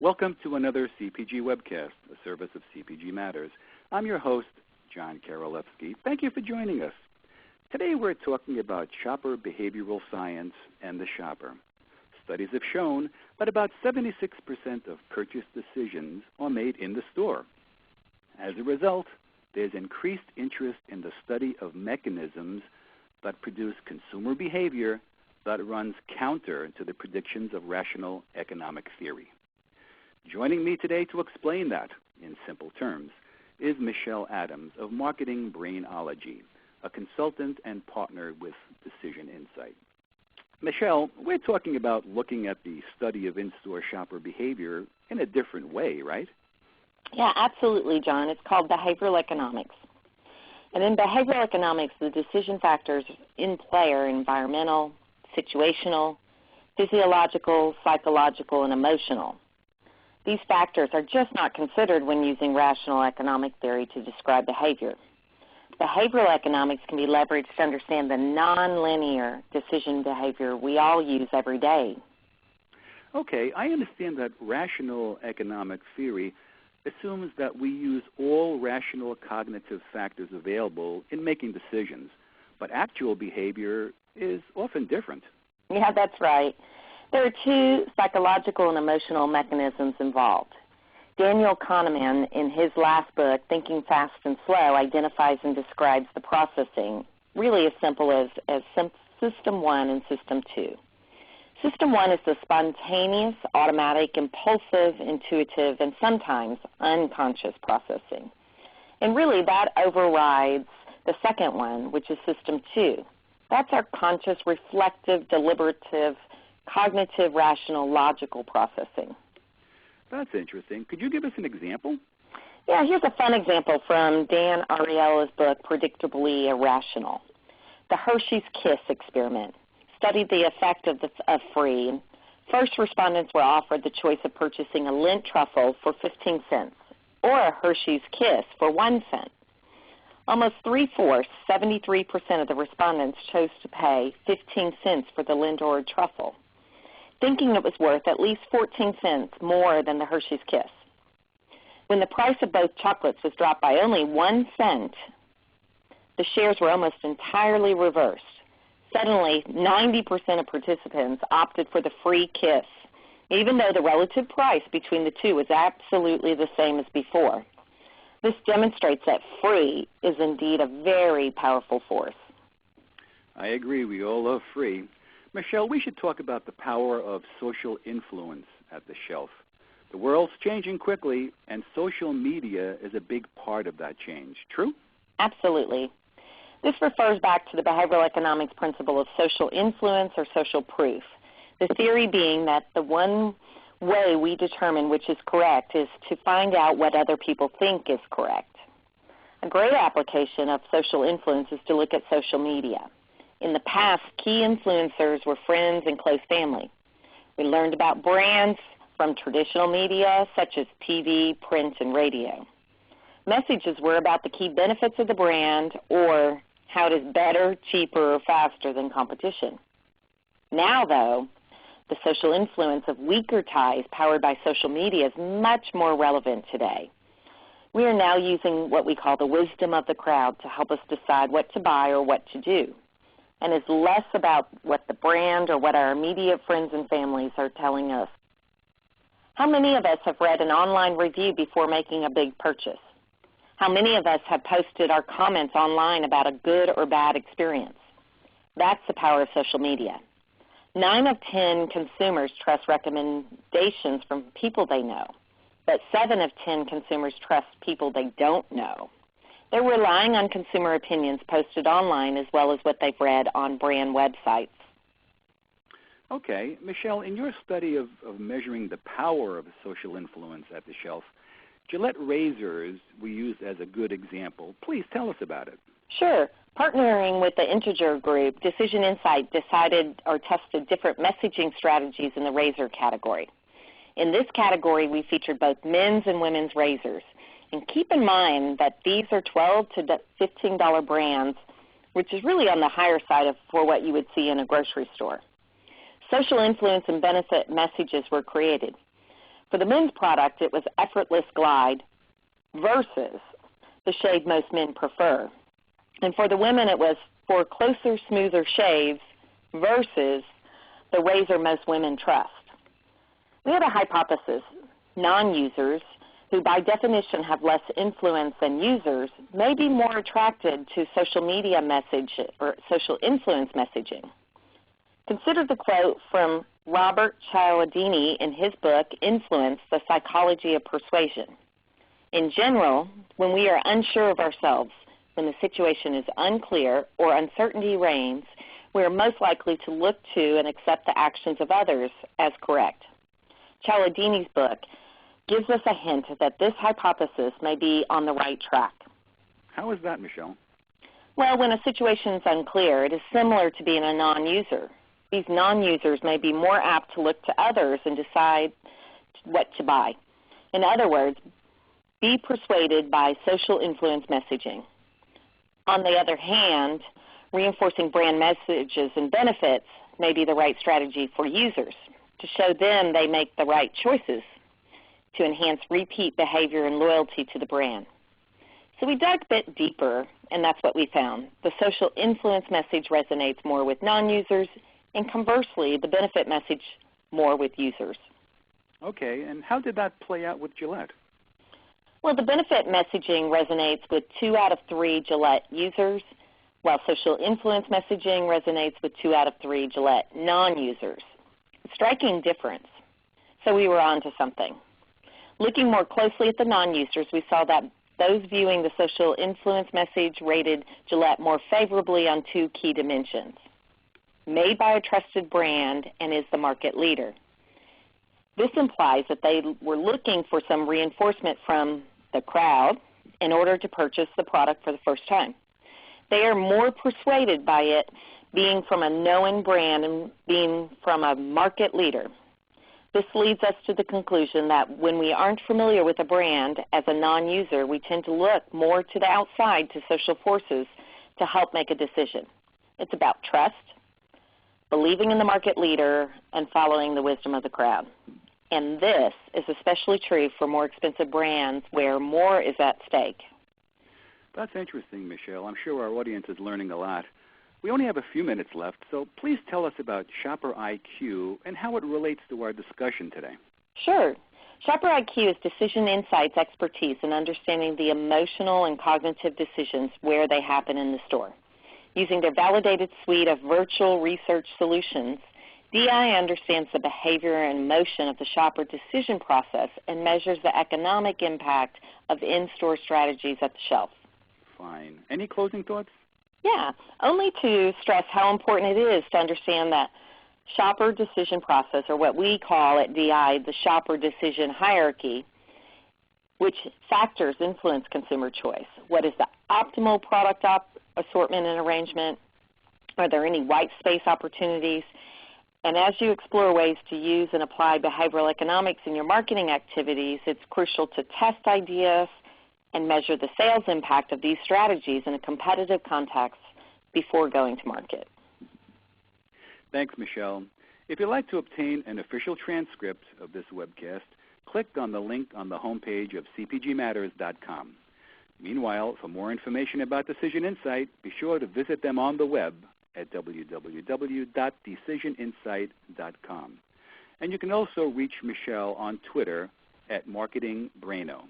Welcome to another CPG webcast, a service of CPG Matters. I'm your host, John Karolewski. Thank you for joining us. Today we're talking about shopper behavioral science and the shopper. Studies have shown that about 76% of purchase decisions are made in the store. As a result, there's increased interest in the study of mechanisms that produce consumer behavior that runs counter to the predictions of rational economic theory. Joining me today to explain that in simple terms is Michelle Adams of Marketing Brainology, a consultant and partner with Decision Insight. Michelle, we're talking about looking at the study of in-store shopper behavior in a different way, right? Yeah, absolutely, John. It's called behavioral economics. And in behavioral economics, the decision factors in play are environmental, situational, physiological, psychological, and emotional. These factors are just not considered when using rational economic theory to describe behavior. Behavioral economics can be leveraged to understand the nonlinear decision behavior we all use every day. Okay, I understand that rational economic theory assumes that we use all rational cognitive factors available in making decisions, but actual behavior is often different. Yeah, that's right. There are two psychological and emotional mechanisms involved. Daniel Kahneman, in his last book, Thinking Fast and Slow, identifies and describes the processing really as simple as System 1 and System 2. System 1 is the spontaneous, automatic, impulsive, intuitive, and sometimes unconscious processing. And really that overrides the second one, which is System 2. That's our conscious, reflective, deliberative, cognitive, rational, logical processing. That's interesting. Could you give us an example? Yeah, here's a fun example from Dan Ariely's book, Predictably Irrational. The Hershey's Kiss experiment studied the effect of free. First respondents were offered the choice of purchasing a Lindt truffle for 15 cents or a Hershey's Kiss for 1 cent. Almost three-fourths, 73% of the respondents chose to pay 15 cents for the Lindt or truffle, thinking it was worth at least 14 cents more than the Hershey's Kiss. When the price of both chocolates was dropped by only 1 cent, the shares were almost entirely reversed. Suddenly, 90% of participants opted for the free Kiss, even though the relative price between the two was absolutely the same as before. This demonstrates that free is indeed a very powerful force. I agree. We all love free. Michelle, we should talk about the power of social influence at the shelf. The world's changing quickly, and social media is a big part of that change. True? Absolutely. This refers back to the behavioral economics principle of social influence or social proof, the theory being that the one way we determine which is correct is to find out what other people think is correct. A great application of social influence is to look at social media. In the past, key influencers were friends and close family. We learned about brands from traditional media such as TV, print, and radio. Messages were about the key benefits of the brand or how it is better, cheaper, or faster than competition. Now, though, the social influence of weaker ties powered by social media is much more relevant today. We are now using what we call the wisdom of the crowd to help us decide what to buy or what to do, and is less about what the brand or what our immediate friends and families are telling us. How many of us have read an online review before making a big purchase? How many of us have posted our comments online about a good or bad experience? That's the power of social media. 9 of 10 consumers trust recommendations from people they know, but 7 of 10 consumers trust people they don't know. They're relying on consumer opinions posted online as well as what they've read on brand websites. Okay. Michelle, in your study of measuring the power of social influence at the shelf, Gillette razors we used as a good example. Please tell us about it. Sure. Partnering with the Integer Group, Decision Insight decided or tested different messaging strategies in the razor category. In this category, we featured both men's and women's razors. And keep in mind that these are $12 to $15 brands, which is really on the higher side for what you would see in a grocery store. Social influence and benefit messages were created. For the men's product, it was Effortless Glide versus the shade most men prefer. And for the women, it was For Closer, Smoother Shaves versus the razor most women trust. We had a hypothesis. Non-users, who by definition have less influence than users, may be more attracted to social media message or social influence messaging. Consider the quote from Robert Cialdini in his book, Influence, The Psychology of Persuasion. In general, when we are unsure of ourselves, when the situation is unclear or uncertainty reigns, we are most likely to look to and accept the actions of others as correct. Cialdini's book gives us a hint that this hypothesis may be on the right track. How is that, Michelle? Well, when a situation is unclear, it is similar to being a non-user. These non-users may be more apt to look to others and decide what to buy. In other words, be persuaded by social influence messaging. On the other hand, reinforcing brand messages and benefits may be the right strategy for users to show them they make the right choices to enhance repeat behavior and loyalty to the brand. So we dug a bit deeper, and that's what we found. The social influence message resonates more with non-users, and conversely, the benefit message more with users. Okay, and how did that play out with Gillette? Well, the benefit messaging resonates with 2 out of 3 Gillette users, while social influence messaging resonates with 2 out of 3 Gillette non-users. Striking difference. So we were on to something. Looking more closely at the non-users, we saw that those viewing the social influence message rated Gillette more favorably on 2 key dimensions. Made by a trusted brand and is the market leader. This implies that they were looking for some reinforcement from the crowd in order to purchase the product for the first time. They are more persuaded by it being from a known brand and being from a market leader. This leads us to the conclusion that when we aren't familiar with a brand as a non-user, we tend to look more to the outside, to social forces, to help make a decision. It's about trust, believing in the market leader, and following the wisdom of the crowd. And this is especially true for more expensive brands where more is at stake. That's interesting, Michelle. I'm sure our audience is learning a lot. We only have a few minutes left, so please tell us about Shopper IQ and how it relates to our discussion today. Sure. Shopper IQ is decision insights expertise in understanding the emotional and cognitive decisions where they happen in the store. Using their validated suite of virtual research solutions, DI understands the behavior and emotion of the shopper decision process and measures the economic impact of in-store strategies at the shelf. Fine. Any closing thoughts? Yeah, only to stress how important it is to understand that shopper decision process, or what we call at DI the shopper decision hierarchy, which factors influence consumer choice. What is the optimal product assortment and arrangement? Are there any white space opportunities? And as you explore ways to use and apply behavioral economics in your marketing activities, it's crucial to test ideas and measure the sales impact of these strategies in a competitive context before going to market. Thanks, Michelle. If you'd like to obtain an official transcript of this webcast, click on the link on the homepage of cpgmatters.com. Meanwhile, for more information about Decision Insight, be sure to visit them on the web at www.decisioninsight.com. And you can also reach Michelle on Twitter at MarketingBraino.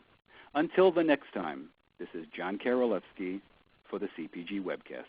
Until the next time, this is John Karolewski for the CPG Webcast.